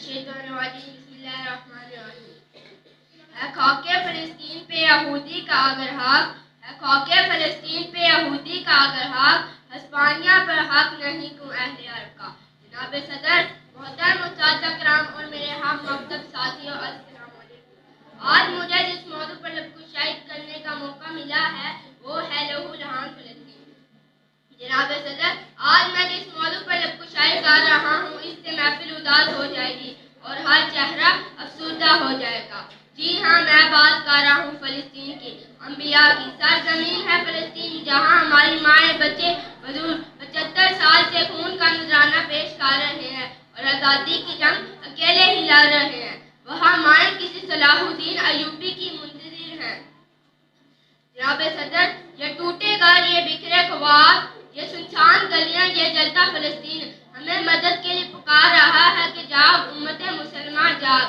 الشیطان الرجیم بسم اللہ الرحمن الرحیم۔ ہے خاک فلسطین پہ یہودی کا اگر حق، ہے خاک فلسطین پہ یہودی کا اگر حق، ہسپانیہ پر حق نہیں کیوں اہل عرب کا۔ جناب صدر، محترم اساتذہ کرام اور میرے ہم مکتب ساتھیوں، السلام علیکم۔ آج مجھے جس موضوع پر لبکشائی کرنے کا موقع ملا ہے وہ ہے لہو لہان فلسطین۔ جناب صدر، آج میں جس موضوع پر لبکشائی کر رہا ہوں اس سے محفل اداس ہو جائے گی اور ہر چہرہ افسردہ ہو جائے گا۔ جی ہاں، میں بات کر رہا ہوں فلسطین کی، انبیاء کی سرزمین ہے فلسطین، جہاں ہماری مائیں بچے بزرگ 75 سال سے خون کا نذرانہ پیش کر رہے ہیں اور آزادی کی جنگ اکیلے ہی لڑ رہے ہیں۔ وہاں مائیں کسی صلاح الدین ایوبی کی منتظر ہیں۔ جناب صدر، یہ ٹوٹے گھر، یہ بکھرے خواب، یہ سنسان گلیاں، یہ جلتا فلسطین ہمیں مدد کے لیے پکار رہا ہے کہ جاگ امت مسلمہ جاگ۔